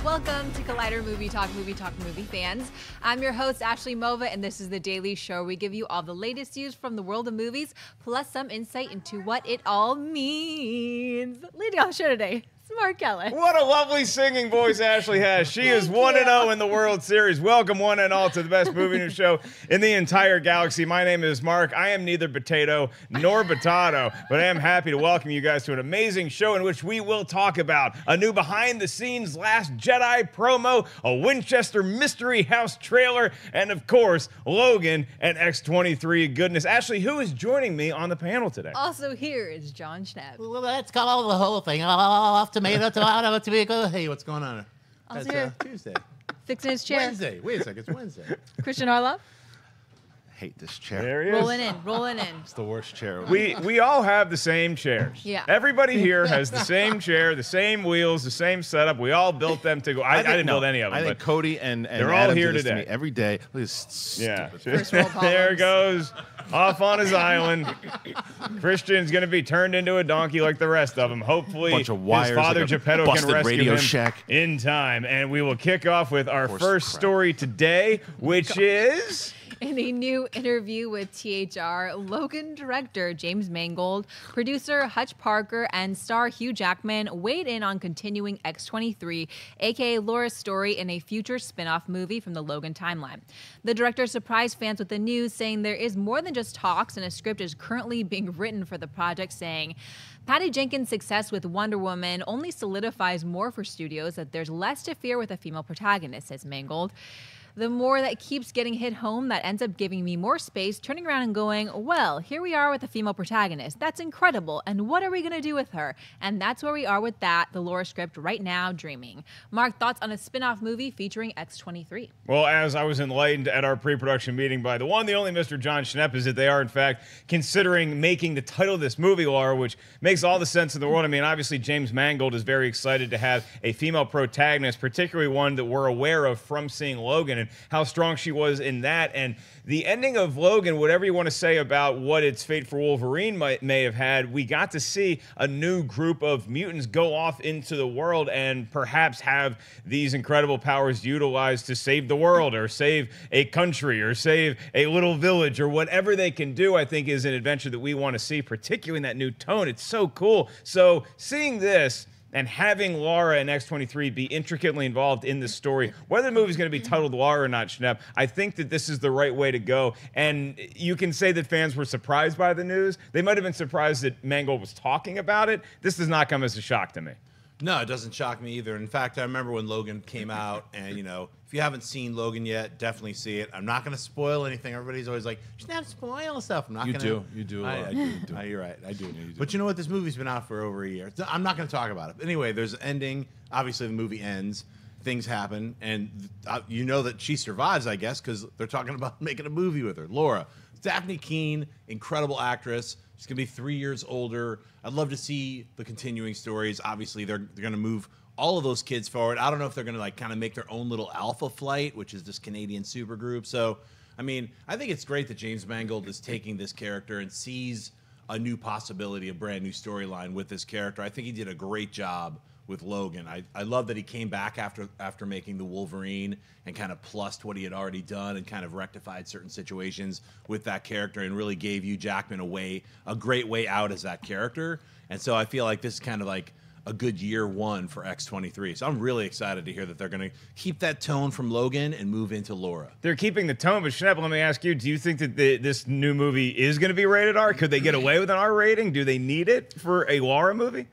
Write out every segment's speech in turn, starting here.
Welcome to Collider Movie Talk, movie fans. I'm your host, Ashley Mova, and this is the daily show. We give you all the latest news from the world of movies, plus some insight into what it all means. Leading on the show today, Mark Ellis. What a lovely singing voice Ashley has. She is 1-0 in the World Series. Welcome one and all to the best movie news show in the entire galaxy. My name is Mark. I am neither potato nor potato, but I am happy to welcome you guys to an amazing show in which we will talk about a new behind-the-scenes Last Jedi promo, a Winchester Mystery House trailer, and of course, Logan and X-23 goodness. Ashley, who is joining me on the panel today? Also here is Jon Schnepp. Well, let's call the whole thing tomato. Hey, what's going on? Also It's here, Tuesday. fixing his chair. Wednesday. Wait a second, it's Wednesday. Kristian Harloff, Hate this chair. There he is. rolling in. It's the worst chair. We all have the same chairs. Yeah. Everybody here has the same chair, the same wheels, the same setup. We all built them to go. I didn't build any of them. I think but Cody and they're all Adam here do this to today. me every day. Look at this yeah. First world There problems. goes off on his island. Kristian's going to be turned into a donkey like the rest of them. Hopefully, Bunch of wires, his father like a Geppetto can busted rescue Radio him Shack. in time. And we will kick off with our Horse first crap. story today, which is... In a new interview with THR, Logan director James Mangold, producer Hutch Parker, and star Hugh Jackman weighed in on continuing X-23, aka Laura's story in a future spin-off movie from the Logan timeline. The director surprised fans with the news, saying there is more than just talks and a script is currently being written for the project, saying, Patty Jenkins' success with Wonder Woman only solidifies more for studios that there's less to fear with a female protagonist, says Mangold. The more that keeps getting hit home, that ends up giving me more space, turning around and going, well, here we are with a female protagonist. That's incredible. And what are we going to do with her? And that's where we are with that, the Laura script right now, dreaming. Mark, thoughts on a spin-off movie featuring X-23? Well, as I was enlightened at our pre-production meeting by the one, the only Mr. Jon Schnepp, is that they are, in fact, considering making the title of this movie, Laura, which makes all the sense in the world. I mean, obviously, James Mangold is very excited to have a female protagonist, particularly one that we're aware of from seeing Logan and how strong she was in that. And the ending of Logan, whatever you want to say about what its fate for Wolverine may have had, we got to see a new group of mutants go off into the world and perhaps have these incredible powers utilized to save the world or save a country or save a little village or whatever they can do. I think is an adventure that we want to see, particularly in that new tone. It's so cool. So seeing this and having Laura and X-23 be intricately involved in this story, whether the movie's going to be titled Laura or not, Schnepp, I think that this is the right way to go. And you can say that fans were surprised by the news. They might have been surprised that Mangold was talking about it. This does not come as a shock to me. No, it doesn't shock me either. In fact, I remember when Logan came out, and, you know, if you haven't seen Logan yet, definitely see it. I'm not going to spoil anything. Everybody's always like, you should not spoil stuff. I'm not You going do. You do. I do. You're right. I do. you do. But you know what? This movie's been out for over a year. I'm not going to talk about it. Anyway, there's an ending. Obviously, the movie ends. Things happen. And you know that she survives, I guess, because they're talking about making a movie with her. Laura. Daphne Keane, incredible actress. She's going to be 3 years older. I'd love to see the continuing stories. Obviously, they're going to move all of those kids forward. I don't know if they're going to like kind of make their own little Alpha Flight, which is this Canadian supergroup. So, I mean, I think it's great that James Mangold is taking this character and sees a new possibility, a brand new storyline with this character. I think he did a great job with Logan. I love that he came back after making the Wolverine and kind of plussed what he had already done and kind of rectified certain situations with that character and really gave Hugh Jackman a great way out as that character. And so I feel like this is kind of like a good year one for X-23. So I'm really excited to hear that they're going to keep that tone from Logan and move into Laura. They're keeping the tone, but Schnepp, let me ask you, do you think that this new movie is going to be rated R? Could they get away with an R rating? Do they need it for a Laura movie?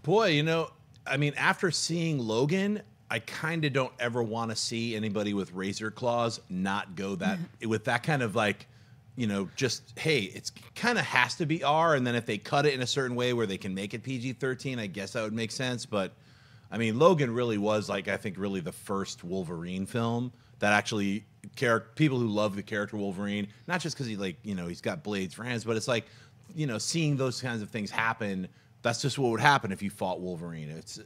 Boy, you know, I mean, after seeing Logan, I kind of don't ever want to see anybody with razor claws not go that with that kind of like, you know, just, hey, it's kind of has to be R. And then if they cut it in a certain way where they can make it PG-13, I guess that would make sense. But I mean, Logan really was like, I think really the first Wolverine film that actually people who love the character Wolverine, not just because he like, you know, he's got blades for hands, but it's like, you know, seeing those kinds of things happen That's just what would happen if you fought Wolverine. It's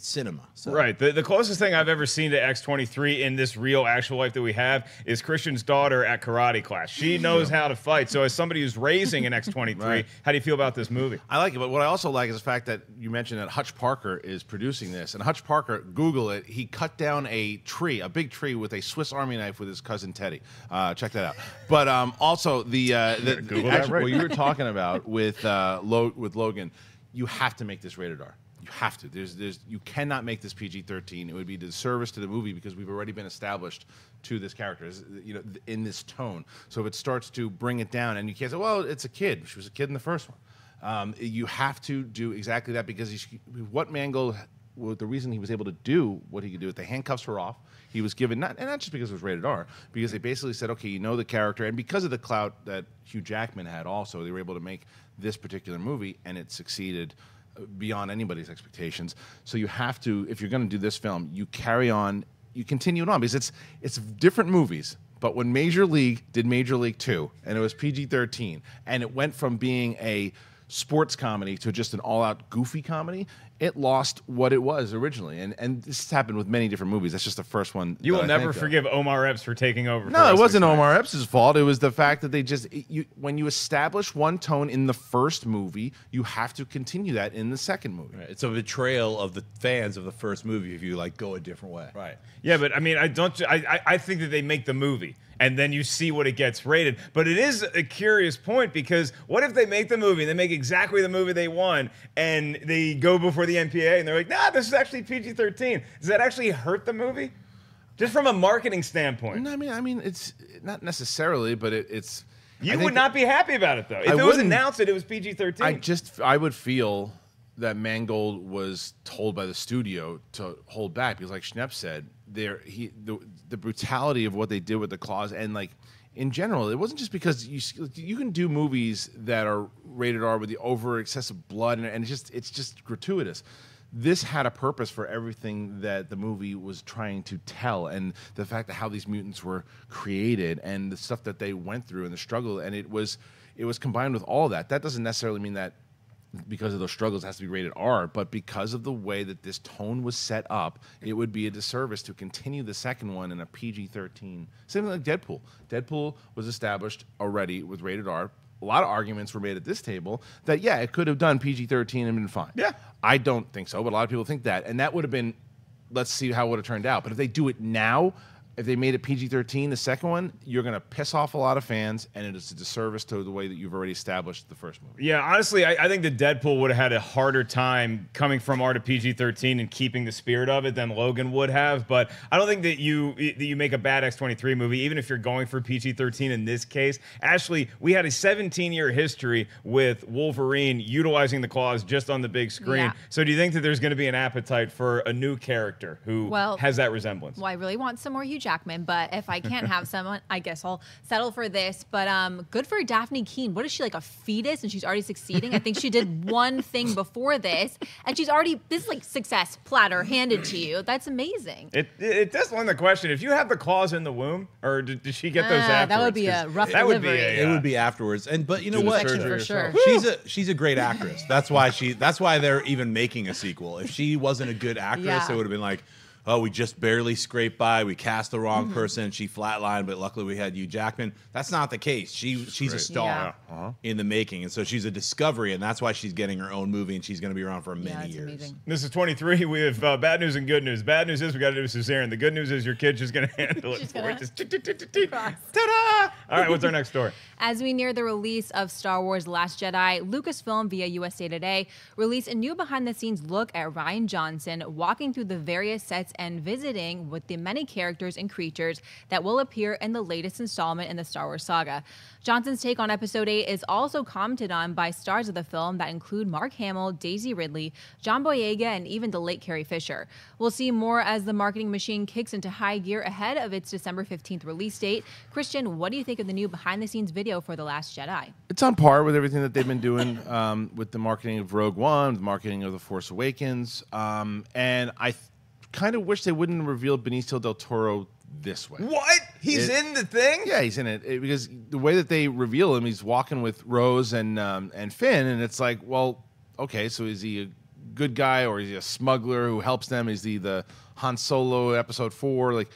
cinema. So. Right. The closest thing I've ever seen to X-23 in this real actual life that we have is Kristian's daughter at karate class. She knows how to fight. So as somebody who's raising an X-23, Right. how do you feel about this movie? I like it, but what I also like is the fact that you mentioned that Hutch Parker is producing this. And Hutch Parker, Google it, he cut down a big tree with a Swiss Army knife with his cousin Teddy. Check that out. But also, Google that actually, right what you were talking about with Logan, you have to make this rated R. You have to. You cannot make this PG-13. It would be a disservice to the movie because we've already been established to this character, in this tone. So if it starts to bring it down, and you can't say, well, it's a kid. She was a kid in the first one. You have to do exactly that because what Mangold, the reason he was able to do what he could do, the handcuffs were off. He was given, not just because it was rated R, because they basically said, okay, you know the character, and because of the clout that Hugh Jackman had also, they were able to make this particular movie, and it succeeded beyond anybody's expectations. So you have to, if you're going to do this film, you carry on, you continue it on, because it's different movies. But when Major League did Major League 2, and it was PG-13, and it went from being a sports comedy to just an all-out goofy comedy, it lost what it was originally. And this has happened with many different movies. That's just the first one. You will never forgive Omar Epps for taking over. No, it wasn't Omar Epps' fault. It was the fact that they just, when you establish one tone in the first movie, you have to continue that in the second movie. Right. It's a betrayal of the fans of the first movie if you go a different way. Right. Yeah, but I mean, I think that they make the movie and then you see what it gets rated. But it is a curious point because what if they make the movie and they make exactly the movie they want and they go before the MPA and they're like, nah, this is actually PG-13. Does that actually hurt the movie? Just from a marketing standpoint. No, I mean, it's not necessarily, but it's. You would not be happy about it though. If it was announced that it was PG-13. I would feel that Mangold was told by the studio to hold back because, like Schnepp said, the brutality of what they did with the claws and like in general, it wasn't just because you can do movies that are rated R with the over excessive blood and it's just gratuitous. This had a purpose for everything that the movie was trying to tell, and the fact that how these mutants were created and the stuff that they went through and the struggle, and it was combined with all that. That doesn't necessarily mean that because of those struggles it has to be rated R, but because of the way that this tone was set up, it would be a disservice to continue the second one in a PG-13. Same like Deadpool. Deadpool was established already with rated R. A lot of arguments were made at this table that, yeah, it could have done PG-13 and been fine. Yeah. I don't think so, but a lot of people think that. And that would have been, let's see how it would have turned out. But if they do it now, if they made it PG-13, the second one, you're going to piss off a lot of fans, and it is a disservice to the way that you've already established the first movie. Yeah, honestly, I think that Deadpool would have had a harder time coming from R to PG-13 and keeping the spirit of it than Logan would have. But I don't think that you make a bad X-23 movie, even if you're going for PG-13 in this case. Ashley, we had a 17-year history with Wolverine utilizing the claws just on the big screen. Yeah. So do you think that there's going to be an appetite for a new character who has that resemblance? Well, I really want some more Hugh Jackman, but if I can't have someone, I guess I'll settle for this. But good for Daphne Keane. What is she, like a fetus and she's already succeeding? I think she did one thing before this and she's already, this is like success platter handed to you. That's amazing. It does lend the question, if you have the claws in the womb, or did she get those afterwards? That would be a rough delivery. It would be afterwards. But you know what? For sure. She's a great actress. That's why they're even making a sequel. If she wasn't a good actress, it would have been like, oh, we just barely scraped by. We cast the wrong person. She flatlined, but luckily we had Hugh Jackman. That's not the case. She's a star in the making, and so she's a discovery, and that's why she's getting her own movie, and she's going to be around for many years. Amazing. This is 23. We have bad news and good news. Bad news is we got to do cesarean. The good news is your kid's just going to handle it. Ta-da! All right, what's our next story? As we near the release of Star Wars Last Jedi, Lucasfilm via USA Today released a new behind-the-scenes look at Rian Johnson walking through the various sets and visiting with the many characters and creatures that will appear in the latest installment in the Star Wars saga. Johnson's take on Episode 8 is also commented on by stars of the film that include Mark Hamill, Daisy Ridley, John Boyega, and even the late Carrie Fisher. We'll see more as the marketing machine kicks into high gear ahead of its December 15th release date. Kristian, what do you think of the new behind-the-scenes video for The Last Jedi? It's on par with everything that they've been doing with the marketing of Rogue One, the marketing of The Force Awakens, and I kind of wish they wouldn't reveal Benicio del Toro this way. What? He's in the thing? Yeah, he's in it because the way that they reveal him, he's walking with Rose and Finn, and it's like, well, okay, so is he a good guy or is he a smuggler who helps them? Is he the Han Solo Episode 4? Like,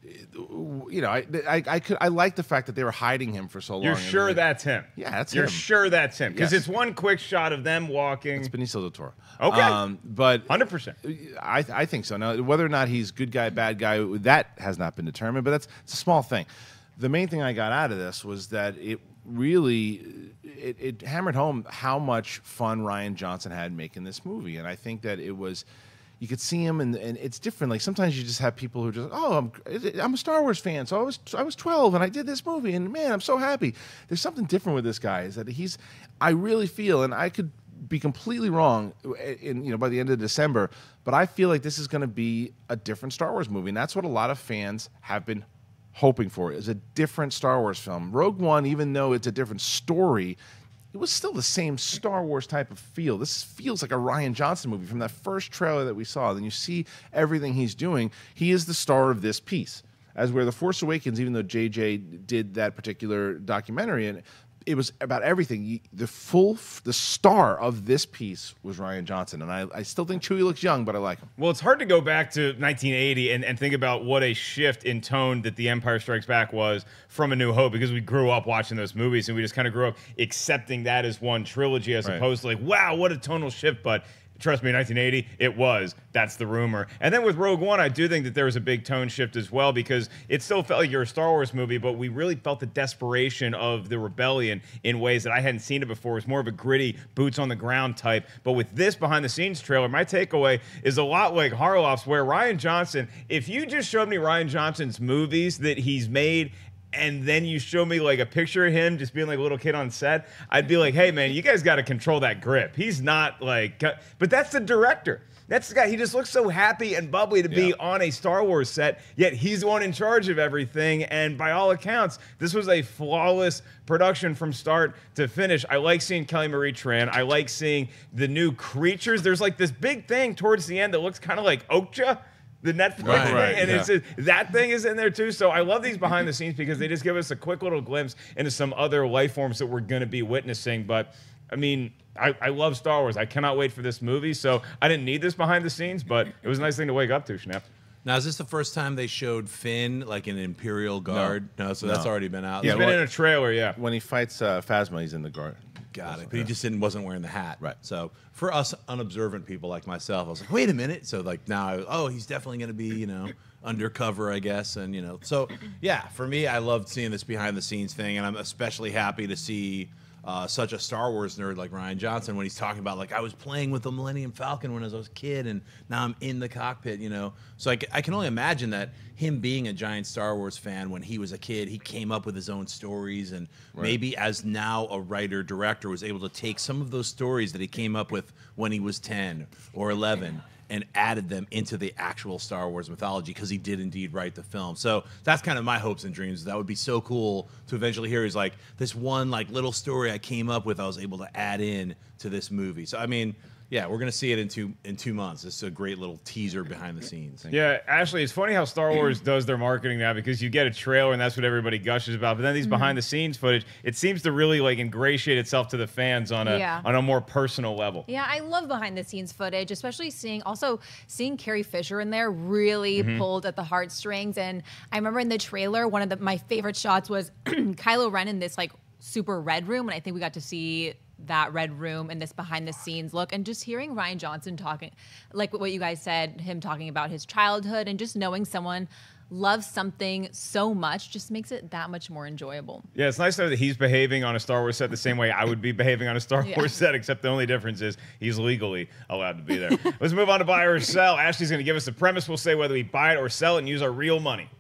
you know, I like the fact that they were hiding him for so long. You're sure that's him? Yeah, that's You're him. sure that's him? Because Yes. it's one quick shot of them walking. It's Benicio del Toro. Okay. But 100%. I think so. Now, whether or not he's good guy, bad guy, that has not been determined, but it's a small thing. The main thing I got out of this was that it really it hammered home how much fun Rian Johnson had making this movie. And I think that it was, you could see him, and it's different. Like sometimes you just have people who are just, oh, I'm a Star Wars fan, so I was 12 and I did this movie, and man, I'm so happy. There's something different with this guy, is that I really feel, and I could be completely wrong by the end of December, but I feel like this is going to be a different Star Wars movie, and that's what a lot of fans have been hoping for, is a different Star Wars film. Rogue One, even though it's a different story, it was still the same Star Wars type of feel. This feels like a Rian Johnson movie from that first trailer that we saw. Then you see everything he's doing. He is the star of this piece. As where The Force Awakens, even though JJ did that particular documentary, and it was about everything, the star of this piece was Rian Johnson. And I still think Chewie looks young, but I like him. Well, it's hard to go back to 1980 and think about what a shift in tone that The Empire Strikes Back was from A New Hope, because we grew up watching those movies and we just kind of grew up accepting that as one trilogy, as opposed to like, wow, what a tonal shift. But trust me, 1980, it was. That's the rumor. And then with Rogue One, I do think that there was a big tone shift as well, because it still felt like you're a Star Wars movie, but we really felt the desperation of the rebellion in ways that I hadn't seen it before. It was more of a gritty, boots-on-the-ground type. But with this behind-the-scenes trailer, my takeaway is a lot like Harloff's, where Rian Johnson, if you just showed me Rian Johnson's movies that he's made, and then you show me like a picture of him just being like a little kid on set, I'd be like, hey, man, you guys got to control that grip. He's not like, but that's the director. That's the guy. He just looks so happy and bubbly to be on a Star Wars set, yet he's the one in charge of everything. And by all accounts, this was a flawless production from start to finish. I like seeing Kelly Marie Tran. I like seeing the new creatures. There's like this big thing towards the end that looks kind of like Okja, the Netflix thing, and it's that thing is in there too. So I love these behind the scenes because they just give us a quick little glimpse into some other life forms that we're going to be witnessing. But I mean, I love Star Wars. I cannot wait for this movie. So I didn't need this behind the snes, but it was a nice thing to wake up to, Schnepp. Now, is this the first time they showed Finn like an Imperial Guard? No, so that's already been out. He's been in a trailer, When he fights Phasma, he's in the guard. Got it. But he just wasn't wearing the hat. Right. So for us unobservant people like myself, I was like, wait a minute. So like now, he's definitely going to be, undercover, I guess. And, so yeah, for me, I loved seeing this behind the scenes thing. And I'm especially happy to see such a Star Wars nerd like Rian Johnson when he's talking about, like, I was playing with the Millennium Falcon when I was a kid, and now I'm in the cockpit, So I can only imagine that him being a giant Star Wars fan when he was a kid, he came up with his own stories, and maybe as now a writer-director was able to take some of those stories that he came up with when he was 10 or 11 and added them into the actual Star Wars mythology, because he did indeed write the film. So that's kind of my hopes and dreams. That would be so cool to eventually hear. He's like, this one like little story I came up with, I was able to add in to this movie. So I mean, yeah, we're gonna see it in 2 months. It's a great little teaser behind the scenes. Yeah, Ashley, it's funny how Star Wars does their marketing now, because you get a trailer and that's what everybody gushes about. But then these behind the scenes footage, it seems to really like ingratiate itself to the fans on a more personal level. Yeah, I love behind the scenes footage, especially seeing Carrie Fisher in there really pulled at the heartstrings. And I remember in the trailer, one of my favorite shots was Kylo Ren in this like super red room, and I think we got to see that red room and this behind the scenes look, and just hearing Rian Johnson talking, like what you guys said, him talking about his childhood, and just knowing someone loves something so much just makes it that much more enjoyable. Yeah, it's nice though that he's behaving on a Star Wars set the same way I would be behaving on a Star Wars set, except the only difference is he's legally allowed to be there. Let's move on to buy or sell. Ashley's going to give us the premise. We'll say whether we buy it or sell it and use our real money.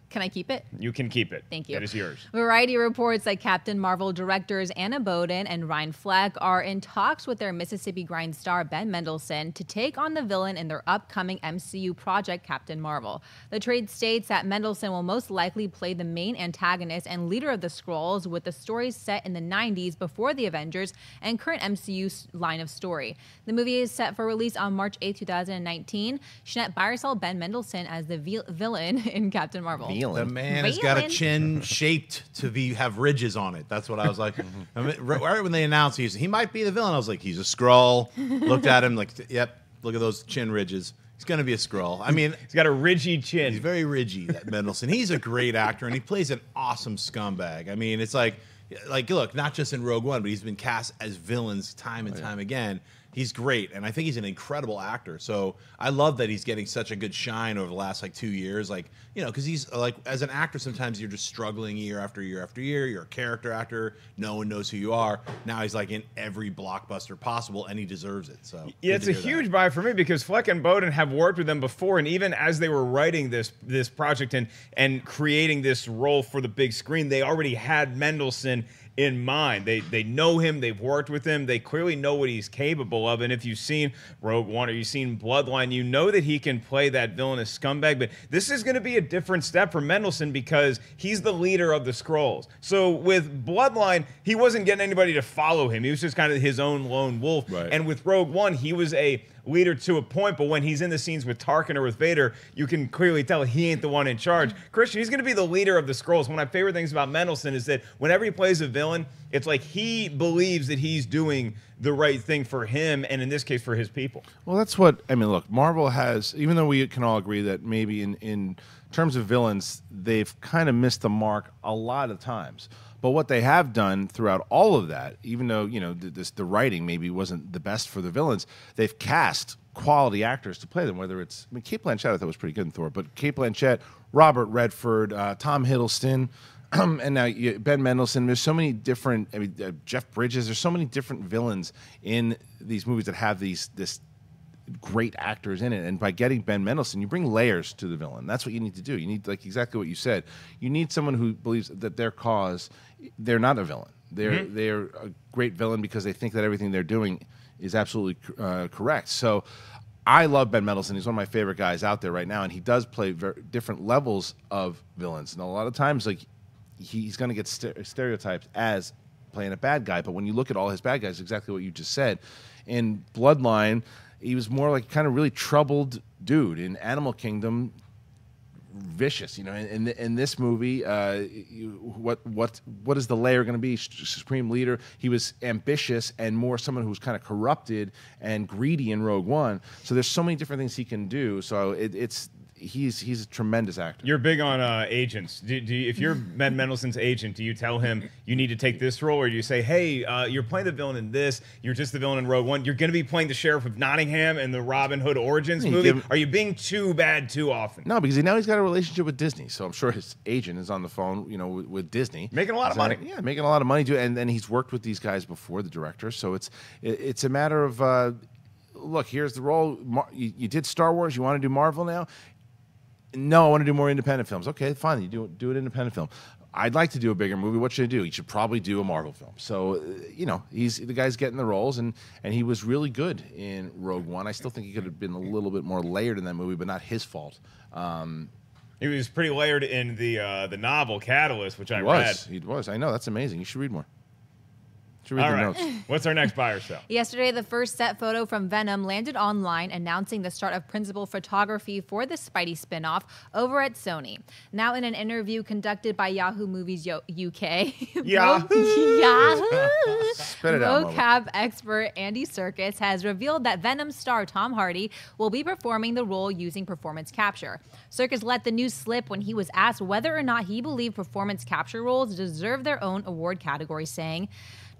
Can I keep it? You can keep it. Thank you. It is yours. Variety reports that Captain Marvel directors Anna Boden and Ryan Fleck are in talks with their Mississippi Grind star Ben Mendelsohn to take on the villain in their upcoming MCU project, Captain Marvel. The trade states that Mendelsohn will most likely play the main antagonist and leader of the Skrulls, with the stories set in the 90s before the Avengers and current MCU line of story. The movie is set for release on March 8, 2019. Schnepp, buy or sell Ben Mendelsohn as the villain in Captain Marvel? feeling. The man has got a Feeling. chin shaped to have ridges on it. That's what I was like. I mean, right when they announced he might be the villain, I was like, he's a Skrull. Looked at him like, yep, look at those chin ridges. He's going to be a Skrull. I mean, He's got a ridgy chin. he's very ridgy, that Mendelsohn. He's a great actor, and he plays an awesome scumbag. I mean, it's like, look, not just in Rogue One, but he's been cast as villains time and time again. He's great, and I think he's an incredible actor. So I love that he's getting such a good shine over the last 2 years. Because he's as an actor, sometimes you're just struggling year after year after year. You're a character actor. No one knows who you are. Now he's in every blockbuster possible, and he deserves it. So Yeah, it's a huge buy for me because Fleck and Bowden have worked with them before, and even as they were writing this project and creating this role for the big screen, they already had Mendelsohn in mind. They know him, they've worked with him, they clearly know what he's capable of, and if you've seen Rogue One or you've seen Bloodline, you know that he can play that villainous scumbag, but this is going to be a different step for Mendelsohn because he's the leader of the Skrulls. So with Bloodline, he wasn't getting anybody to follow him, he was just kind of his own lone wolf, Right. And with Rogue One, he was a leader to a point, but when he's in the scenes with Tarkin or with Vader, you can clearly tell he ain't the one in charge. Kristian, he's going to be the leader of the Skrulls. One of my favorite things about Mendelsohn is that whenever he plays a villain, it's like he believes that he's doing the right thing for him, and in this case, for his people. Well, that's what I mean. Look, Marvel has, even though we can all agree that maybe in terms of villains, they've kind of missed the mark a lot of times. But what they have done throughout all of that, even though the writing maybe wasn't the best for the villains, they've cast quality actors to play them. Whether it's Cate Blanchett, I thought was pretty good in Thor, but Cate Blanchett, Robert Redford, Tom Hiddleston. And now Ben Mendelsohn. There's so many different. Jeff Bridges. There's so many different villains in these movies that have this great actors in it. And by getting Ben Mendelsohn, you bring layers to the villain. That's what you need to do. You need exactly what you said. You need someone who believes that their cause, they're not a villain. They're a great villain because they think that everything they're doing is absolutely correct. So I love Ben Mendelsohn. He's one of my favorite guys out there right now, and he does play different levels of villains. And a lot of times, he's going to get stereotyped as playing a bad guy, but when you look at all his bad guys, exactly what you just said. In Bloodline, he was more like kind of really troubled dude. In Animal Kingdom, vicious. In this movie, what is the layer going to be? Supreme leader. He was ambitious and more someone who was kind of corrupted and greedy in Rogue One. So there's so many different things he can do. So he's a tremendous actor. You're big on agents. If you're Ben Mendelsohn's agent, do you tell him you need to take this role, or do you say, hey, you're playing the villain in this, you're just the villain in Rogue One, you're going to be playing the Sheriff of Nottingham in the Robin Hood Origins movie? Are you being too bad too often? No, because now he's got a relationship with Disney, so I'm sure his agent is on the phone, with Disney. Making a lot of money. Yeah, making a lot of money, too, and then he's worked with these guys before, the director, so it's a matter of, look, here's the role. You did Star Wars, you want to do Marvel now? No, I want to do more independent films. Okay, fine. You do an independent film. I'd like to do a bigger movie. What should I do? You should probably do a Marvel film. So, he's the guy's getting the roles, and he was really good in Rogue One. I still think he could have been a little bit more layered in that movie, but not his fault. He was pretty layered in the novel Catalyst, which I read. He was. I know. That's amazing. You should read more. All right. What's our next buy or sell? Yesterday, the first set photo from Venom landed online, announcing the start of principal photography for the Spidey spinoff over at Sony. Now, in an interview conducted by Yahoo Movies UK, Spit it out, mocap expert Andy Serkis has revealed that Venom star Tom Hardy will be performing the role using performance capture. Serkis let the news slip when he was asked whether or not he believed performance capture roles deserve their own award category, saying,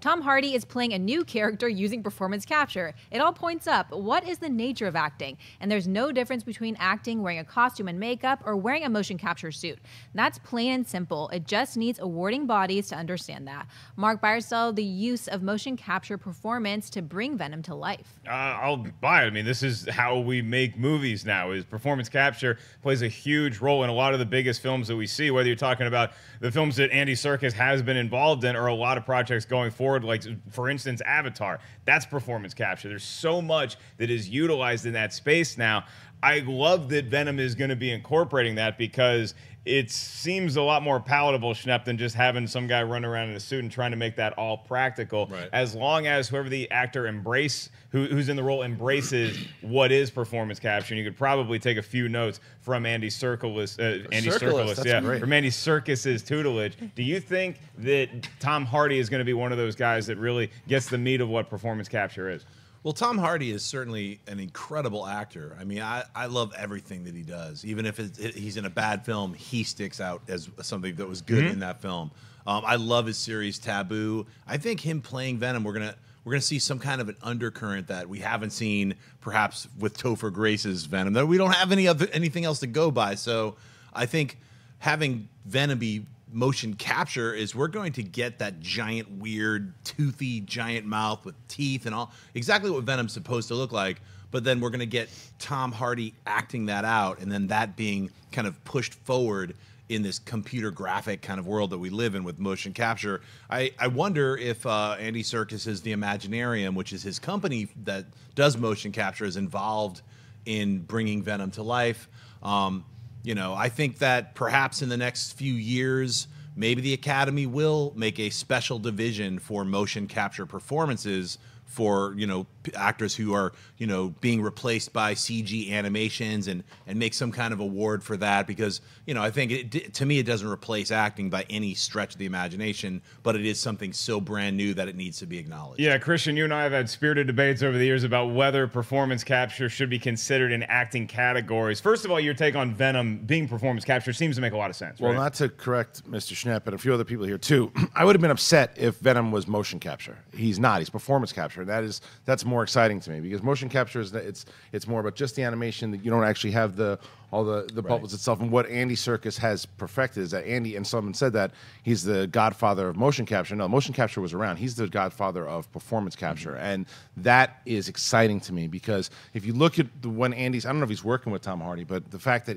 Tom Hardy is playing a new character using performance capture. It all points up. What is the nature of acting? And there's no difference between acting wearing a costume and makeup or wearing a motion capture suit. That's plain and simple. It just needs awarding bodies to understand that. Mark, buy or sell the use of motion capture performance to bring Venom to life? I'll buy it. I mean, this is how we make movies now, is performance capture plays a huge role in a lot of the biggest films that we see, whether you're talking about the films that Andy Serkis has been involved in or a lot of projects going forward, like, for instance, Avatar. That's performance capture. There's so much that is utilized in that space now. I love that Venom is going to be incorporating that because it seems a lot more palatable, Schnepp, than just having some guy run around in a suit and trying to make that all practical. Right. As long as whoever the actor who's in the role embraces what is performance capture, and you could probably take a few notes from Andy Serkis, from Andy Serkis's tutelage. Do you think that Tom Hardy is going to be one of those guys that really gets the meat of what performance capture is? Well, Tom Hardy is certainly an incredible actor. I mean, I love everything that he does. Even if he's in a bad film, he sticks out as something that was good in that film. I love his series Taboo. I think him playing Venom, we're gonna see some kind of an undercurrent that we haven't seen perhaps with Topher Grace's Venom. That we don't have anything else to go by. So I think having Venom be motion capture is we're going to get that giant, weird, toothy, giant mouth with teeth and all, exactly what Venom's supposed to look like. But then we're going to get Tom Hardy acting that out, and then that being kind of pushed forward in this computer graphic kind of world that we live in with motion capture. I wonder if Andy Serkis's The Imaginarium, which is his company that does motion capture, is involved in bringing Venom to life. You know, I think that perhaps in the next few years, maybe the Academy will make a special division for motion capture performances for, you know, actors who are, you know, being replaced by CG animations and make some kind of award for that, because, you know, I think to me it doesn't replace acting by any stretch of the imagination, but it is something so brand new that it needs to be acknowledged. Yeah, Kristian, you and I have had spirited debates over the years about whether performance capture should be considered in acting categories. First of all, your take on Venom being performance capture seems to make a lot of sense. Well, right? not to correct Mr. Schnepp, but a few other people here too. I would have been upset if Venom was motion capture. He's not. He's performance capture. That's more exciting to me, because motion capture is it's more about just the animation, that you don't actually have all the bubbles itself. And what Andy Serkis has perfected is that Andy, and someone said that he's the godfather of motion capture. No, motion capture was around. He's the godfather of performance capture, and that is exciting to me, because if you look at when Andy's, I don't know if he's working with Tom Hardy, but the fact that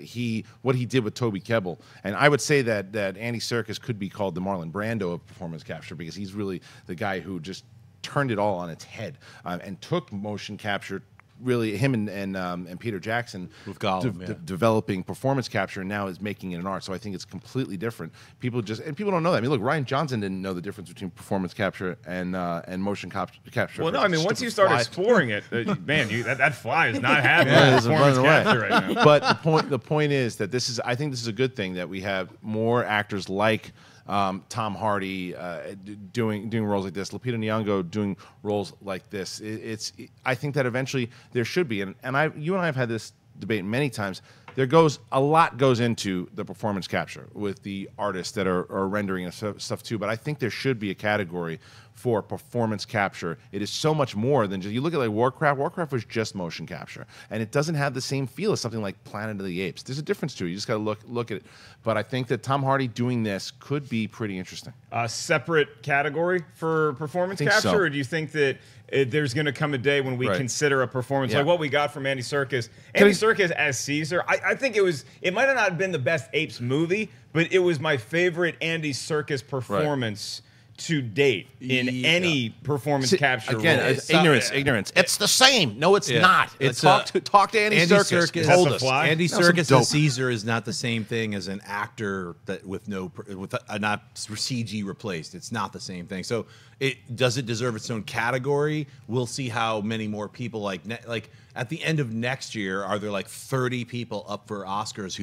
what he did with Toby Kebbell, and I would say that Andy Serkis could be called the Marlon Brando of performance capture, because he's really the guy who just turned it all on its head and took motion capture. Really, him and Peter Jackson with Gollum, developing performance capture, and now is making it an art. So I think it's completely different. People don't know that. I mean, look, Rian Johnson didn't know the difference between performance capture and motion capture. Well, no, I mean, once you start exploring it, man, that fly is not having it's performance running away capture right now. But the point is that I think this is a good thing that we have more actors like Tom Hardy doing roles like this, Lupita Nyong'o doing roles like this. I think that eventually there should be, and you and I have had this debate many times. A lot goes into the performance capture with the artists that are rendering and stuff too. But I think there should be a category for performance capture. It is so much more than just, you look at like Warcraft. Warcraft was just motion capture, and it doesn't have the same feel as something like Planet of the Apes. There's a difference too. You just got to look at it. But I think that Tom Hardy doing this could be pretty interesting. A separate category for performance capture, so. or do you think that there's going to come a day when we consider a performance like what we got from Andy Serkis? Andy Serkis as Caesar, I think it might have not been the best Apes movie, but it was my favorite Andy Serkis performance to date in any performance capture again, role. Ignorance. It's the same. No, it's not. Talk to Andy Serkis. Told us. Andy Serkis as Caesar is not the same thing as an actor that with not CG replaced. It's not the same thing. So does it deserve its own category? We'll see how many more people like at the end of next year, are there like 30 people up for Oscars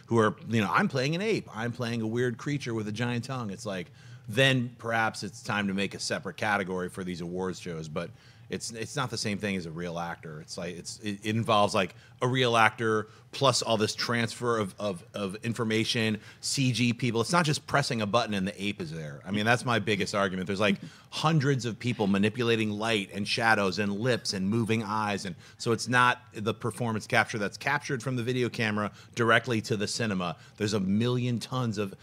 who are, you know, I'm playing an ape, I'm playing a weird creature with a giant tongue. It's like, then perhaps it's time to make a separate category for these awards shows. But it's not the same thing as a real actor. It's like it involves like a real actor plus all this transfer of information, CG people. It's not just pressing a button and the ape is there. I mean, that's my biggest argument. There's like hundreds of people manipulating light and shadows and lips and moving eyes, and so it's not the performance capture that's captured from the video camera directly to the cinema. There's a million tons of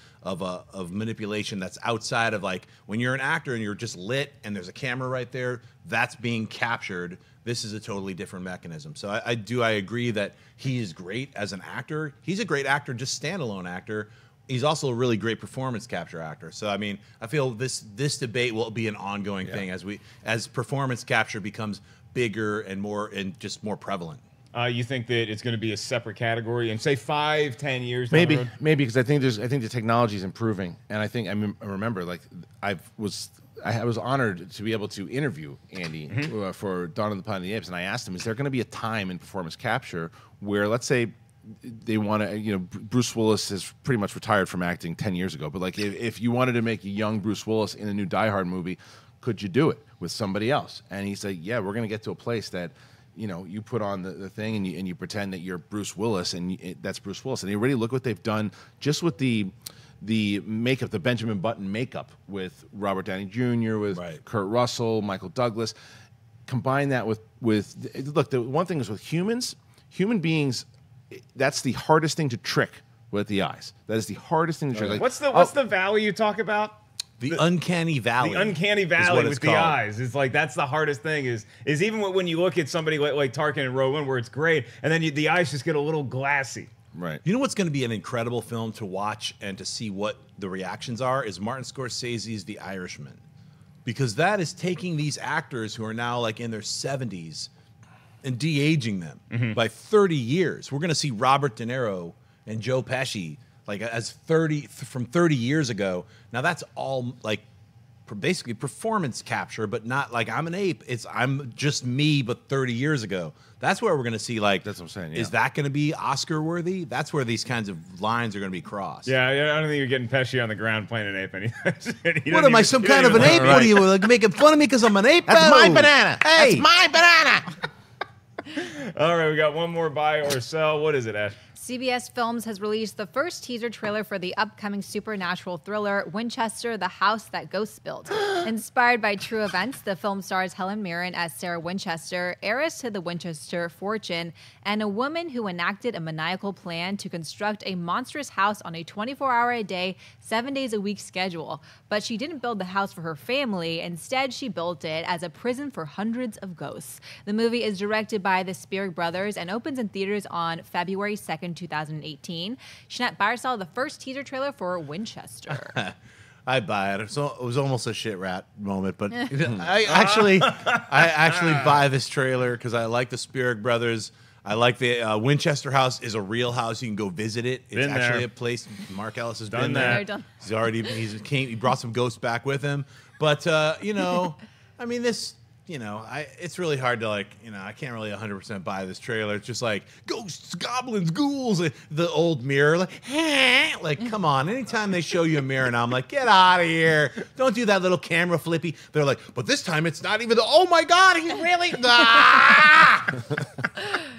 manipulation that's outside of, like, when you're an actor and you're just lit and there's a camera right there, that's being captured. This is a totally different mechanism. So I agree that he is great as an actor. He's a great actor, just standalone actor. He's also a really great performance capture actor. So I mean, I feel this debate will be an ongoing thing as performance capture becomes bigger and just more prevalent. You think that it's going to be a separate category in say 5-10 years? Down the road? Maybe because I think the technology is improving, and I think I remember like I was honored to be able to interview Andy for Dawn of the Planet of the Apes, and I asked him, is there going to be a time in performance capture where, let's say, they want to, Bruce Willis is pretty much retired from acting 10 years ago, but like if you wanted to make a young Bruce Willis in a new Die Hard movie, could you do it with somebody else? And he said, yeah, we're going to get to a place that, you put on the thing and you pretend that you're Bruce Willis, and that's Bruce Willis. And you already look what they've done just with the makeup, the Benjamin Button makeup with Robert Downey Jr., with Kurt Russell, Michael Douglas. Combine that with look, the one thing is with human beings, that's the hardest thing to trick with the eyes. That is the hardest thing to trick. Like, what's the valley you talk about? The uncanny valley. The uncanny valley with the eyes. It's like that's the hardest thing. Is even when you look at somebody like Tarkin and Rogue One, where it's great, and then the eyes just get a little glassy. Right. You know what's going to be an incredible film to watch and to see what the reactions are is Martin Scorsese's The Irishman, because that is taking these actors who are now like in their 70s and de-aging them by 30 years. We're going to see Robert De Niro and Joe Pesci like as 30 years ago. Now that's all like basically performance capture, but not like I'm an ape. I'm just me, but 30 years ago. That's where we're going to see like. That's what I'm saying. Yeah. Is that going to be Oscar worthy? That's where these kinds of lines are going to be crossed. Yeah, I don't think you're getting Pesci on the ground playing an ape anything. What am I, some kind of an ape? Right. What are you like making fun of me because I'm an ape? That's my banana. Hey, that's my banana. All right, we got one more buy or sell. What is it, Ash? CBS Films has released the first teaser trailer for the upcoming supernatural thriller Winchester, the House That Ghosts Built. Inspired by true events, the film stars Helen Mirren as Sarah Winchester, heiress to the Winchester fortune, and a woman who enacted a maniacal plan to construct a monstrous house on a 24-hour-a-day, 7-days-a-week schedule. But she didn't build the house for her family. Instead, she built it as a prison for hundreds of ghosts. The movie is directed by the Spielberg brothers and opens in theaters on February 2nd, 2018. Schnepp, buy or sell the first teaser trailer for Winchester? I buy it. So it was almost a shit rat moment, but I actually buy this trailer because I like the Spielberg brothers. I like the Winchester house is a real house. You can go visit it. It's actually a place. Mark Ellis has been there. He brought some ghosts back with him. But I mean this. It's really hard to I can't really 100% buy this trailer. It's just like ghosts, goblins, ghouls, the old mirror. Like, come on. Anytime they show you a mirror now, I'm like, get out of here. Don't do that little camera flippy. They're like, but this time it's not even oh my God, he's really.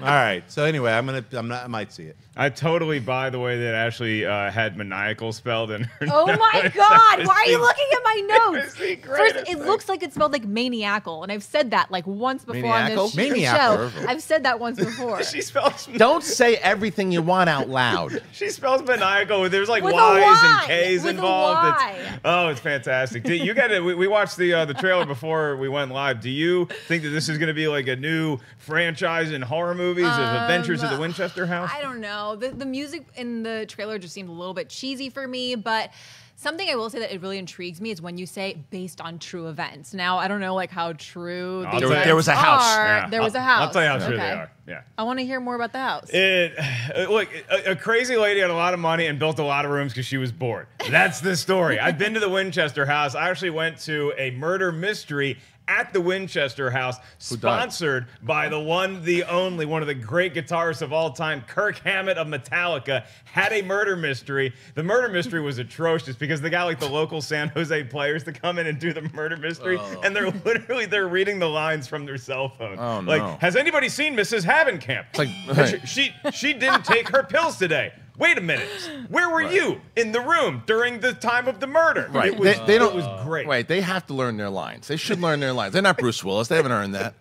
All right. So anyway, I might see it. I totally buy the way that Ashley had maniacal spelled in her Oh my God! Why are you looking at my notes? First, it looks like it's spelled like maniacal, and I've said that like once before on this Maniacal? show. I've said that once before. She spells. Don't say everything you want out loud. She spells maniacal. There's like With Y's Y. and K's With involved. a Y. It's fantastic. You got to. We watched the trailer before we went live. Do you think that this is going to be like a new franchise in horror movies of Adventures of the Winchester House? I don't know. The music in the trailer just seemed a little bit cheesy for me, but something I will say that it really intrigues me is when you say based on true events. Now, I don't know like how true these events there was a house. are. Yeah. There was a house. I'll tell you how true they are. Yeah. I want to hear more about the house. Look, a crazy lady had a lot of money and built a lot of rooms because she was bored. That's the story. I've been to the Winchester house. I actually went to a murder mystery at the Winchester house, sponsored by the one, the only, one of the great guitarists of all time, Kirk Hammett of Metallica, had a murder mystery. The murder mystery was atrocious because they got like the local San Jose players to come in and do the murder mystery, and they're reading the lines from their cell phone. Oh, no. Like, has anybody seen Mrs. Havenkamp? It's like, right. She didn't take her pills today. Wait a minute. Where were you in the room during the time of the murder? Right. It was great. Right. They have to learn their lines. They should learn their lines. They're not Bruce Willis. They haven't earned that.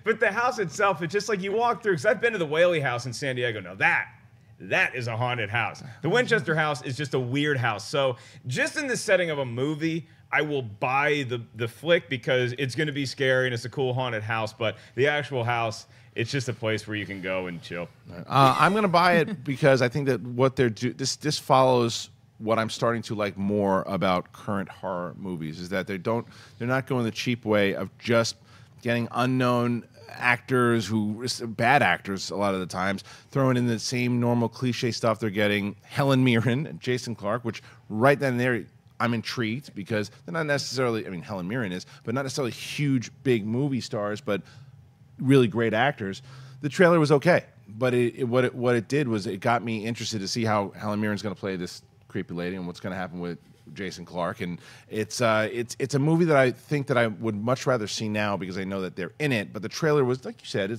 But the house itself, it's just like you walk through. Because I've been to the Whaley house in San Diego. Now that is a haunted house. The Winchester house is just a weird house. So just in the setting of a movie, I will buy the flick because it's going to be scary and it's a cool haunted house. But the actual house, it's just a place where you can go and chill. I'm going to buy it because I think that what they're this follows what I'm starting to like more about current horror movies is that they're not going the cheap way of just getting unknown actors who bad actors a lot of the times, throwing in the same normal cliche stuff. They're getting Helen Mirren and Jason Clarke, which right then and there I'm intrigued because they're not necessarily, I mean, Helen Mirren is, but not necessarily huge, big movie stars, but really great actors. The trailer was okay, but what it did was it got me interested to see how Helen Mirren's going to play this creepy lady and what's going to happen with Jason Clarke. And it's a movie that I think that I would much rather see now because I know that they're in it. But the trailer was, like you said,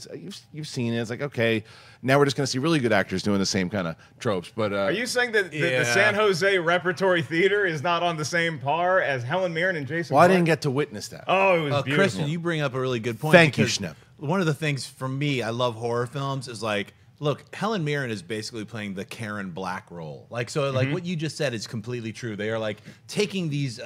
you've seen it. It's like, okay, now we're just going to see really good actors doing the same kind of tropes. But are you saying that the San Jose Repertory Theater is not on the same par as Helen Mirren and Jason Well, Clarke? I didn't get to witness that. Oh, it was beautiful. Kristian, you bring up a really good point. Thank you, Schnepp. One of the things for me, I love horror films, is like, look, Helen Mirren is basically playing the Karen Black role. Like, so, like what you just said is completely true. They are like taking these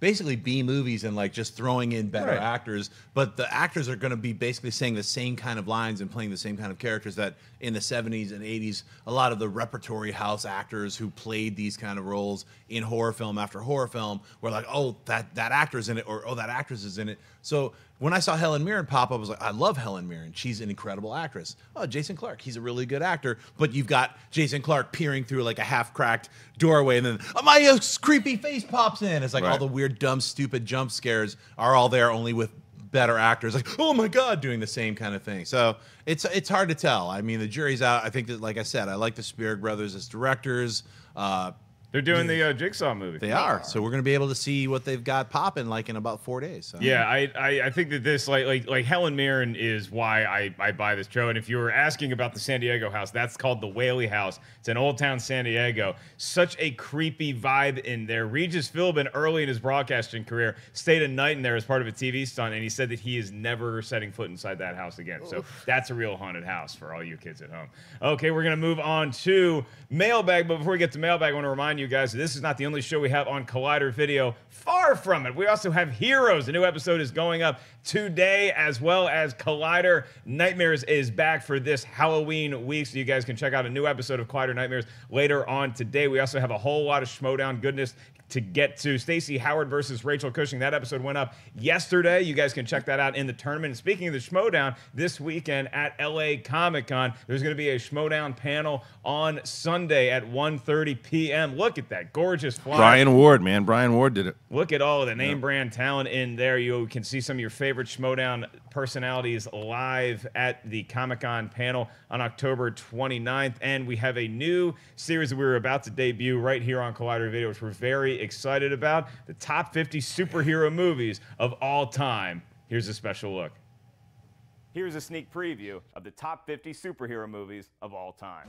basically B movies and like just throwing in better actors, but the actors are going to be basically saying the same kind of lines and playing the same kind of characters that in the 70s and 80s, a lot of the repertory house actors who played these kind of roles in horror film after horror film were like, oh, that actor's in it, or oh, that actress is in it. So when I saw Helen Mirren pop up, I was like, I love Helen Mirren. She's an incredible actress. Oh, Jason Clarke, he's a really good actor. But you've got Jason Clarke peering through like a half-cracked doorway, and then Amaya's creepy face pops in. It's like all the weird, dumb, stupid jump scares are all there, only with better actors. Like, oh my God, doing the same kind of thing. So it's hard to tell. I mean, the jury's out. I think that, like I said, I like the Spielberg brothers as directors. They're doing the Jigsaw movie. They are. So we're going to be able to see what they've got popping like in about 4 days. So. Yeah, I think that this like Helen Mirren is why I buy this show. And if you were asking about the San Diego house, that's called the Whaley House. It's in Old Town San Diego. Such a creepy vibe in there. Regis Philbin, early in his broadcasting career, stayed a night in there as part of a TV stunt, and he said that he is never setting foot inside that house again. So that's a real haunted house for all you kids at home. Okay, we're gonna move on to Mailbag, but before we get to Mailbag, I want to remind you guys this is not the only show we have on Collider Video. Far from it. We also have Heroes. A new episode is going up today, as well as Collider Nightmares is back for this Halloween week, so you guys can check out a new episode of Collider Nightmares later on today. We also have a whole lot of Schmodown goodness to get to. Stacey Howard versus Rachel Cushing. That episode went up yesterday. You guys can check that out in the tournament. And speaking of the Schmodown, this weekend at LA Comic-Con, there's going to be a Schmodown panel on Sunday at 1:30 p.m. Look at that gorgeous flyer. Brian Ward, man. Brian Ward did it. Look at all of the name brand talent in there. You can see some of your favorite Schmodown personalities live at the Comic-Con panel on October 29th. And we have a new series that we were about to debut right here on Collider Video, which we're very excited about. The top 50 superhero movies of all time. Here's a special look. Here's a sneak preview of the top 50 superhero movies of all time.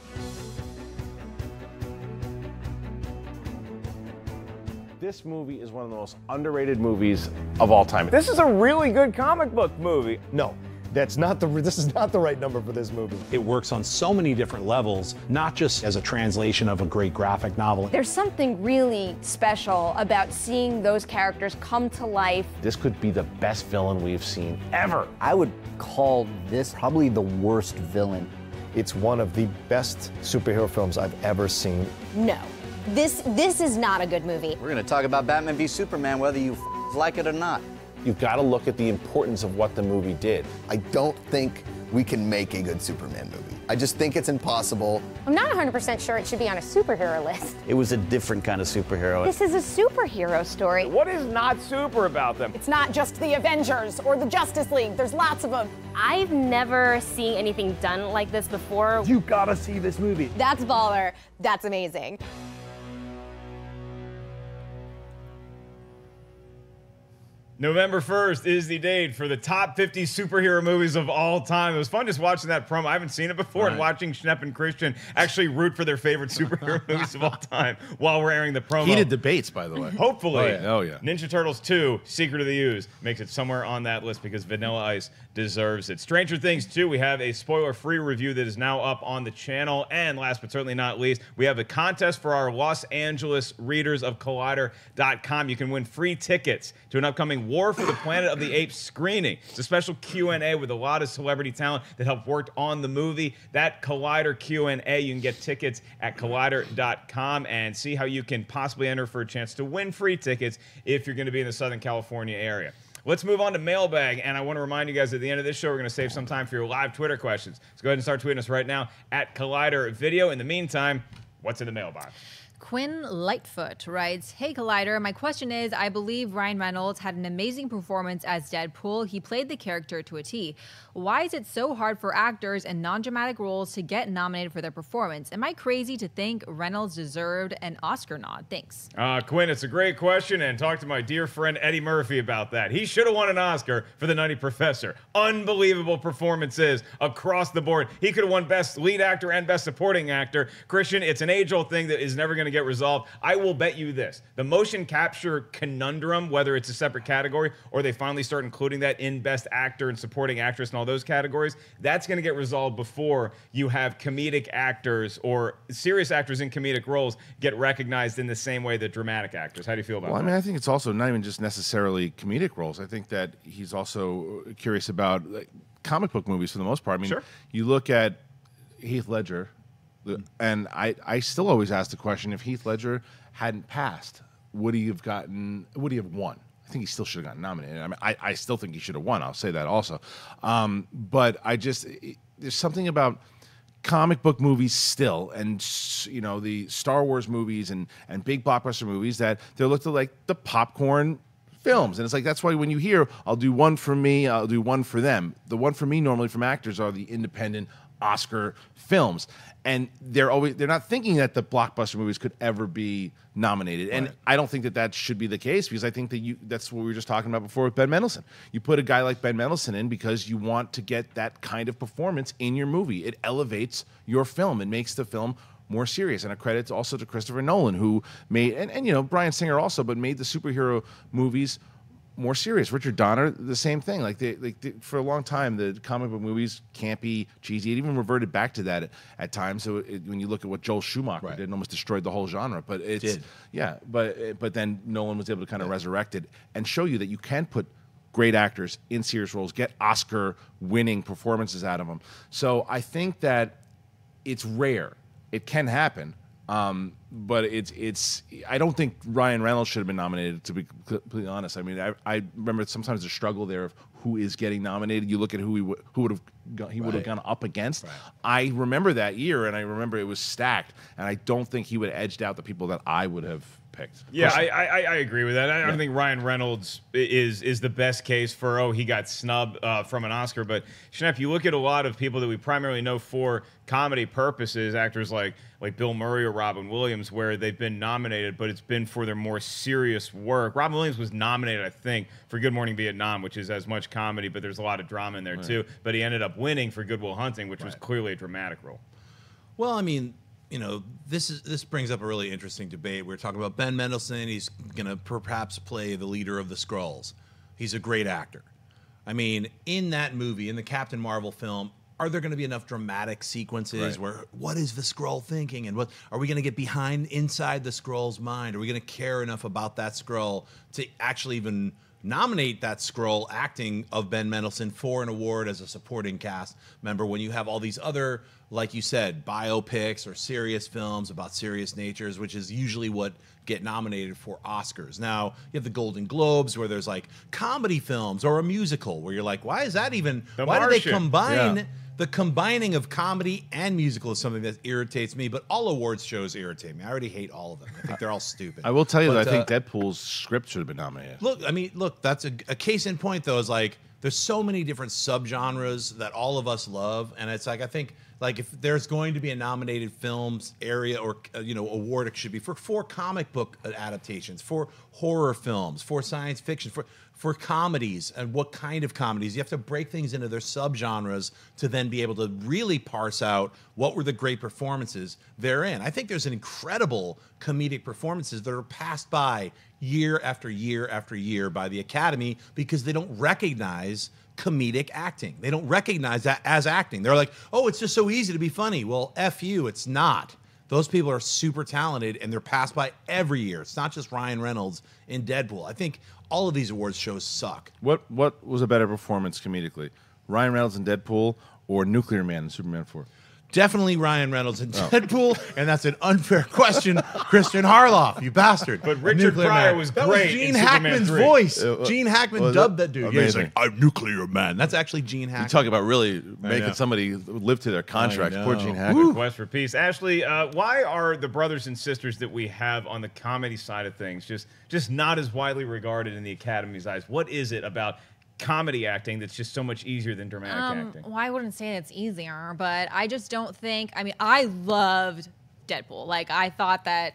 This movie is one of the most underrated movies of all time. This is a really good comic book movie. No, this is not the right number for this movie. It works on so many different levels, not just as a translation of a great graphic novel. There's something really special about seeing those characters come to life. This could be the best villain we've seen ever. I would call this probably the worst villain. It's one of the best superhero films I've ever seen. No, this is not a good movie. We're going to talk about Batman v Superman whether you like it or not. You've got to look at the importance of what the movie did. I don't think we can make a good Superman movie. I just think it's impossible. I'm not 100% sure it should be on a superhero list. It was a different kind of superhero. This is a superhero story. What is not super about them? It's not just the Avengers or the Justice League. There's lots of them. I've never seen anything done like this before. You gotta see this movie. That's baller. That's amazing. November 1st is the date for the top 50 superhero movies of all time. It was fun just watching that promo. I haven't seen it before, and watching Schnepp and Kristian actually root for their favorite superhero movies of all time while we're airing the promo. Heated debates, by the way. Hopefully. Oh, yeah. Ninja Turtles 2, Secret of the Ooze, makes it somewhere on that list because Vanilla Ice deserves it. Stranger Things 2, we have a spoiler-free review that is now up on the channel. And last but certainly not least, we have a contest for our Los Angeles readers of Collider.com. You can win free tickets to an upcoming War for the Planet of the Apes screening. It's a special Q&A with a lot of celebrity talent that helped work on the movie. That Collider Q&A, you can get tickets at Collider.com and see how you can possibly enter for a chance to win free tickets if you're going to be in the Southern California area. Let's move on to Mailbag, and I want to remind you guys at the end of this show, we're going to save some time for your live Twitter questions. So go ahead and start tweeting us right now at Collider Video. In the meantime, what's in the mailbox? Quinn Lightfoot writes, "Hey Collider, my question is, I believe Ryan Reynolds had an amazing performance as Deadpool. He played the character to a T. Why is it so hard for actors in non-dramatic roles to get nominated for their performance? Am I crazy to think Reynolds deserved an Oscar nod? Thanks." Quinn, it's a great question, and talk to my dear friend Eddie Murphy about that. He should have won an Oscar for The Nutty Professor. Unbelievable performances across the board. He could have won Best Lead Actor and Best Supporting Actor. Kristian, it's an age-old thing that is never going to get resolved. I will bet you this. The motion capture conundrum, whether it's a separate category or they finally start including that in Best Actor and Supporting Actress and all those categories, that's going to get resolved before you have comedic actors or serious actors in comedic roles get recognized in the same way that dramatic actors. How do you feel about that? Well, I mean, I think it's also not even just necessarily comedic roles. I think that he's also curious about comic book movies for the most part. I mean, you look at Heath Ledger, and I still always ask the question, if Heath Ledger hadn't passed, would he have won? I think he still should have gotten nominated. I mean, I still think he should have won. I'll say that also. But there's something about comic book movies still, and the Star Wars movies and big blockbuster movies, that they're looked at like the popcorn films. And it's like, that's why when you hear, I'll do one for me, I'll do one for them, the one for me normally from actors are the independent Oscar films. And they're not thinking that the blockbuster movies could ever be nominated. And I don't think that should be the case, because I think that's what we were just talking about before with Ben Mendelsohn. You put a guy like Ben Mendelsohn in because you want to get that kind of performance in your movie. It elevates your film. It makes the film more serious. And a credit also to Christopher Nolan, who made, and Bryan Singer also, but made the superhero movies more serious. Richard Donner, the same thing. For a long time, the comic book movies campy, cheesy. It even reverted back to that at times. So when you look at what Joel Schumacher did, it almost destroyed the whole genre. But but then Nolan was able to kind of resurrect it and show you that you can put great actors in serious roles, get Oscar-winning performances out of them. So I think that it's rare. It can happen. But I don't think Ryan Reynolds should have been nominated, to be completely honest. I mean, I remember sometimes the struggle there of who is getting nominated. You look at who he would have gone up against. Right. I remember that year, and I remember it was stacked, and I don't think he would have edged out the people that I would have picked. Yeah, I agree with that. I don't think Ryan Reynolds is the best case for, he got snubbed from an Oscar. But Schnepp, you look at a lot of people that we primarily know for comedy purposes, actors like Bill Murray or Robin Williams, where they've been nominated, but it's been for their more serious work. Robin Williams was nominated, I think, for Good Morning Vietnam, which is as much comedy, but there's a lot of drama in there too. But he ended up winning for Good Will Hunting, which was clearly a dramatic role. Well, I mean, this brings up a really interesting debate. We're talking about Ben Mendelsohn. He's going to perhaps play the leader of the Skrulls. He's a great actor. I mean, in that movie, in the Captain Marvel film, are there going to be enough dramatic sequences where what is the Skrull thinking, and what are we going to get inside the Skrull's mind? Are we going to care enough about that Skrull to actually even nominate that Skrull acting of Ben Mendelsohn for an award as a supporting cast member, when you have all these other, like you said, biopics or serious films about serious natures, which is usually what get nominated for Oscars. Now, you have the Golden Globes, where there's like comedy films or a musical, where you're like, why is that even, why do they combine? Yeah. The combining of comedy and musical is something that irritates me, but all awards shows irritate me. I already hate all of them. I think they're all stupid. I will tell you that I think Deadpool's script should have been nominated. Look, that's a case in point, though, is like, there's so many different subgenres that all of us love, and it's like, I think, like, if there's going to be a nominated films area or award, it should be for comic book adaptations, for horror films, for science fiction, for comedies. And what kind of comedies? You have to break things into their subgenres to then be able to really parse out what were the great performances therein. I think there's an incredible comedic performances that are passed by year after year after year by the Academy, because they don't recognize comedic acting. They don't recognize that as acting. They're like, oh, it's just so easy to be funny. Well, F you, it's not. Those people are super talented, and they're passed by every year. It's not just Ryan Reynolds in Deadpool. I think all of these awards shows suck. What was a better performance comedically? Ryan Reynolds in Deadpool or Nuclear Man in Superman 4? Definitely Ryan Reynolds in Deadpool, and that's an unfair question, Kristian Harloff, you bastard. But Richard Pryor was That great was Gene in Superman Hackman's 3. voice. Gene Hackman dubbed that dude. Yeah, he's Amazing. like, I'm Nuclear Man. That's actually Gene Hackman. You talk about really making somebody live to their contracts. Poor Gene Hackman. Quest for peace. Ashley, why are the brothers and sisters that we have on the comedy side of things just not as widely regarded in the Academy's eyes? What is it about comedy acting that's just so much easier than dramatic acting? Well, I wouldn't say it's easier, but I just don't think. I mean, I loved Deadpool. Like, I thought that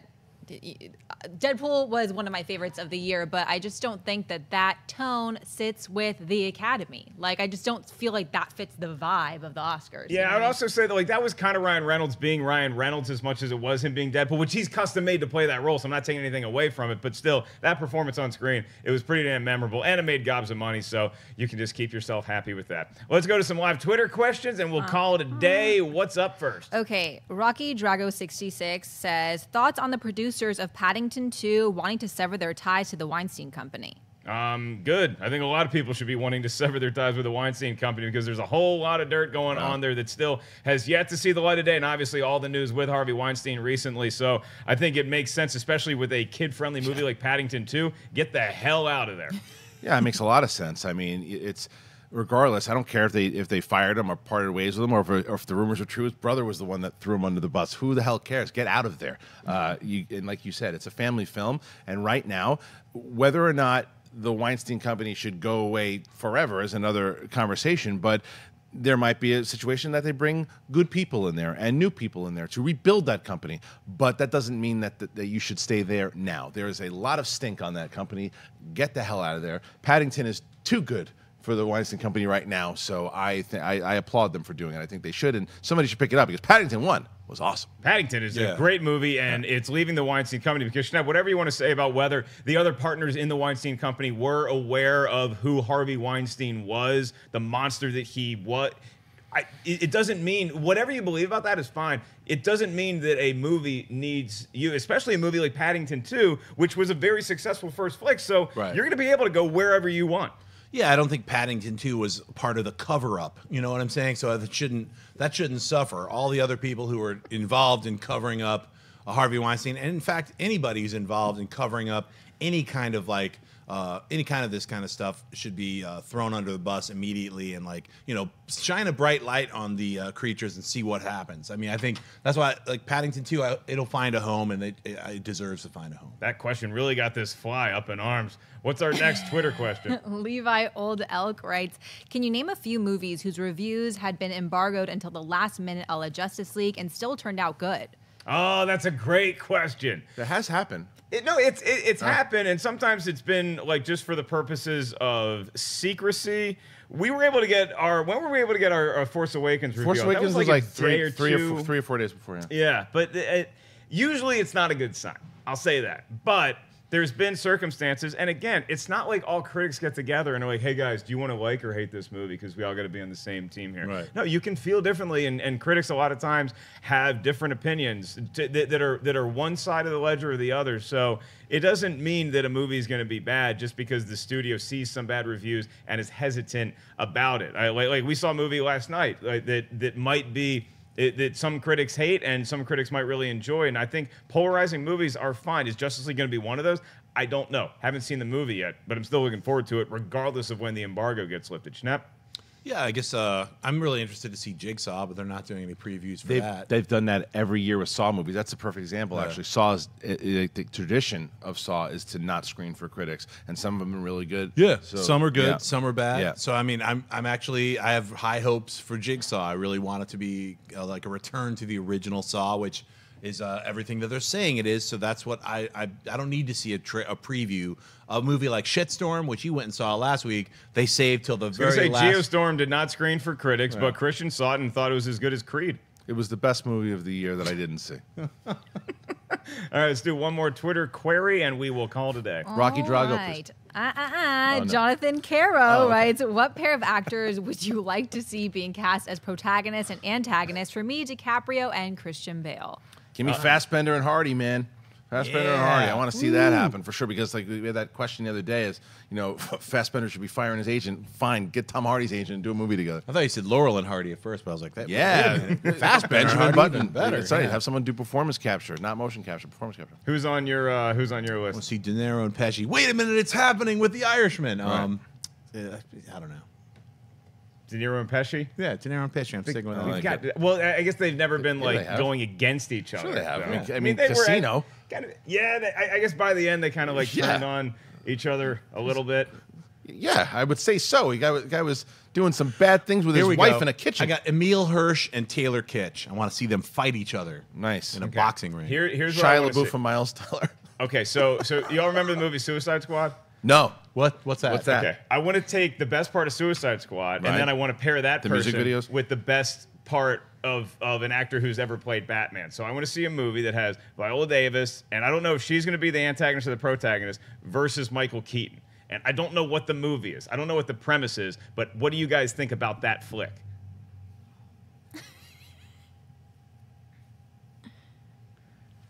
Deadpool was one of my favorites of the year, but I just don't think that tone sits with the Academy. Like, I just don't feel like that fits the vibe of the Oscars. Yeah, I would also say that that was kind of Ryan Reynolds being Ryan Reynolds as much as it was him being Deadpool, which he's custom made to play that role, so I'm not taking anything away from it, but still, that performance on screen, it was pretty damn memorable, and it made gobs of money, so you can just keep yourself happy with that. Let's go to some live Twitter questions, and we'll call it a day. What's up first? Okay, Rocky Drago66 says, thoughts on the producers of Paddington 2 wanting to sever their ties to the Weinstein Company? Good. I think a lot of people should be wanting to sever their ties with the Weinstein Company because there's a whole lot of dirt going on there that still has yet to see the light of day, and obviously all the news with Harvey Weinstein recently. So I think it makes sense, especially with a kid-friendly movie like Paddington 2, get the hell out of there. Yeah, it makes a lot of sense. I mean, it's regardless. I don't care if they fired him or parted ways with him, or if the rumors are true. His brother was the one that threw him under the bus. Who the hell cares? Get out of there. And like you said, it's a family film, and right now, whether or not the Weinstein Company should go away forever is another conversation, but there might be a situation that they bring good people in there and new people in there to rebuild that company. But that doesn't mean that you should stay there now. There is a lot of stink on that company. Get the hell out of there. Paddington is too good for the Weinstein Company right now, so I applaud them for doing it. I think they should, and somebody should pick it up because Paddington 1 was awesome. Paddington is a great movie, and it's leaving the Weinstein Company because, Schnepp, whatever you want to say about whether the other partners in the Weinstein Company were aware of who Harvey Weinstein was, the monster that he was, it doesn't mean, whatever you believe about that is fine. It doesn't mean that a movie needs you, especially a movie like Paddington 2, which was a very successful first flick, so you're going to be able to go wherever you want. Yeah, I don't think Paddington 2 was part of the cover-up. You know what I'm saying? So that shouldn't suffer. All the other people who were involved in covering up Harvey Weinstein, and in fact, anybody who's involved in covering up any kind of this kind of stuff should be thrown under the bus immediately, and shine a bright light on the creatures and see what happens. I mean, I think that's why Paddington 2, it'll find a home, and it deserves to find a home. That question really got this fly up in arms. What's our next Twitter question? Levi Old Elk writes, can you name a few movies whose reviews had been embargoed until the last minute a la Justice League and still turned out good? Oh, that's a great question. That has happened. It's happened, and sometimes it's been just for the purposes of secrecy. We were able to get when were we able to get our Force Awakens review? Force Awakens was like 3 or 4 days before. Yeah, but usually it's not a good sign. I'll say that, but there's been circumstances, and again, it's not like all critics get together and are like, hey guys, do you want to like or hate this movie? Because we all got to be on the same team here. Right. No, you can feel differently, and critics a lot of times have different opinions that are one side of the ledger or the other. So it doesn't mean that a movie is going to be bad just because the studio sees some bad reviews and is hesitant about it. Like we saw a movie last night that might be that some critics hate and some critics might really enjoy. And I think polarizing movies are fine. Is Justice League going to be one of those? I don't know. Haven't seen the movie yet, but I'm still looking forward to it regardless of when the embargo gets lifted. Schnepp? Yeah, I guess I'm really interested to see Jigsaw, but they're not doing any previews for that. They've done that every year with Saw movies. That's a perfect example, actually. Saw's the tradition of Saw is to not screen for critics, and some of them are really good. Yeah, so, some are good, some are bad. Yeah. So I mean, I have high hopes for Jigsaw. I really want it to be like a return to the original Saw, which is everything that they're saying it is. So that's what I don't need to see a preview. A movie like Shitstorm, which you went and saw last week, they saved till the very last. Geostorm did not screen for critics, but Kristian saw it and thought it was as good as Creed. It was the best movie of the year that I didn't see. All right, let's do one more Twitter query, and we will call today. Rocky Drago. Right. No. Jonathan Caro writes, what pair of actors would you like to see being cast as protagonists and antagonists? For me, DiCaprio and Christian Bale. Give me Fassbender and Hardy, man. Fassbender and Hardy. I want to see that happen for sure, because like we had that question the other day is, you know, Fassbender should be firing his agent. Fine, get Tom Hardy's agent and do a movie together. I thought you said Laurel and Hardy at first, but I was like, that. Yeah, Fassbender, Benjamin Button. better. That's right. Have someone do performance capture, not motion capture. Performance capture. Who's on your list? I want to see De Niro and Pesci. Wait a minute, it's happening with The Irishman. I don't know. De Niro and Pesci? Yeah, De Niro and Pesci. I'm sticking with that. Well, I guess they've never been like going against each other. Sure they have. So. I mean they Casino. I guess by the end they kind of like turned on each other a little bit. Yeah, I would say so. The guy was doing some bad things with his wife in a kitchen. I got Emile Hirsch and Taylor Kitsch. I want to see them fight each other. Nice. In a boxing ring. Here's what I Shia want to LaBeouf see. and Miles Teller. Okay, so y'all remember the movie Suicide Squad? No. What's that? What's that? Okay, I want to take the best part of Suicide Squad, and then I want to pair that music person videos? with the best part of an actor who's ever played Batman. So I want to see a movie that has Viola Davis, and I don't know if she's going to be the antagonist or the protagonist, versus Michael Keaton. And I don't know what the movie is. I don't know what the premise is, but what do you guys think about that flick?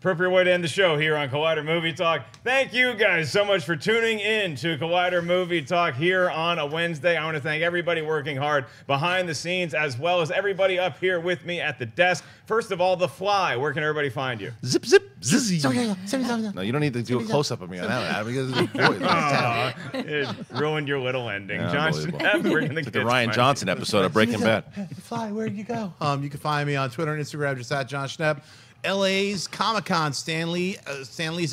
Appropriate way to end the show here on Collider Movie Talk. Thank you guys so much for tuning in to Collider Movie Talk here on a Wednesday. I want to thank everybody working hard behind the scenes, as well as everybody up here with me at the desk. First of all, The Fly. Where can everybody find you? Zip, zip, zizzy. No, you don't need to do a close-up of me on that one, because it's It ruined your little ending. Yeah, Jon unbelievable. Schnepp, where can the It's like kids the Rian find Johnson episode of Breaking Bad. The Fly, where'd you go? You can find me on Twitter and Instagram, just at Jon Schnepp. LA's Comic-Con, Stanley's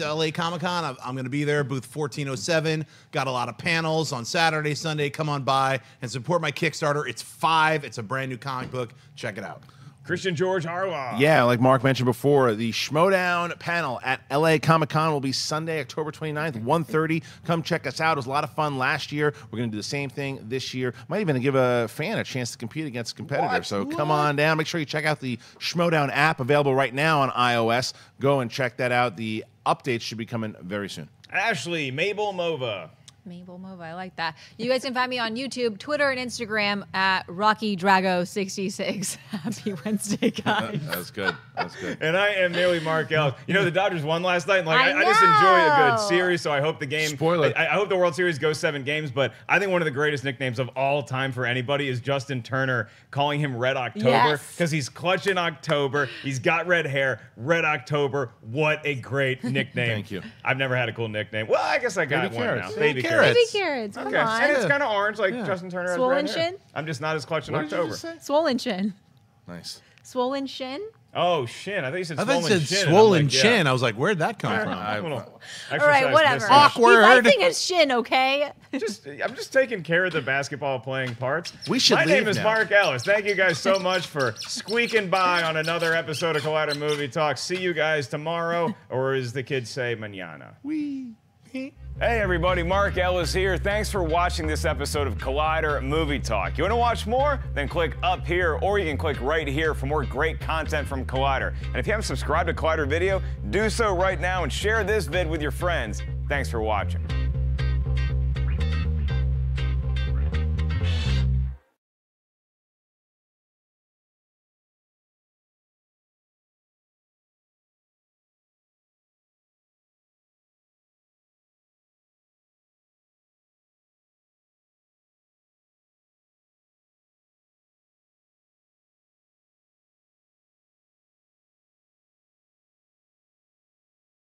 LA Comic-Con. I'm going to be there, booth 1407. Got a lot of panels on Saturday, Sunday. Come on by and support my Kickstarter. It's 5. It's a brand new comic book. Check it out. Kristian George Harloff. Yeah, like Mark mentioned before, the Schmodown panel at LA Comic-Con will be Sunday, October 29th, 1:30. Come check us out. It was a lot of fun last year. We're going to do the same thing this year. Might even give a fan a chance to compete against a competitor. So come on down. Make sure you check out the Schmodown app, available right now on iOS. Go and check that out. The updates should be coming very soon. Ashley, Mabel Mova. Mabel Mova, I like that. You guys can find me on YouTube, Twitter, and Instagram at RockyDrago66. Happy Wednesday, guys. That was good. That was good. And I am merely Mark Ellis. You know, the Dodgers won last night. And like, I just enjoy a good series, so I hope the game. Spoiler. I hope the World Series goes 7 games, but I think one of the greatest nicknames of all time for anybody is Justin Turner calling him Red October, because he's clutch in October. He's got red hair. Red October. What a great nickname. Thank you. I've never had a cool nicknam. Well, I guess I got one now. Baby Carrots. carrots. Baby carrots, come Okay. on. And it's kind of orange, like Justin Turner Swollen has red hair. shin? I'm just not as clutch in October. Swollen chin. Nice. Swollen shin? Oh, shin. I thought you said I swollen thought you chin. said and I'm swollen like, yeah. chin. I was like, where'd that come from? All right, whatever. Awkward. I think it's shin, okay? I'm just taking care of the basketball playing parts. We should My leave name is now. Mark Ellis. Thank you guys so much for squeaking by on another episode of Collider Movie Talk. See you guys tomorrow, or as the kids say, mañana. Hey everybody, Mark Ellis here. Thanks for watching this episode of Collider Movie Talk. You want to watch more? Then click up here, or you can click right here for more great content from Collider. And if you haven't subscribed to Collider Video, do so right now and share this vid with your friends. Thanks for watching.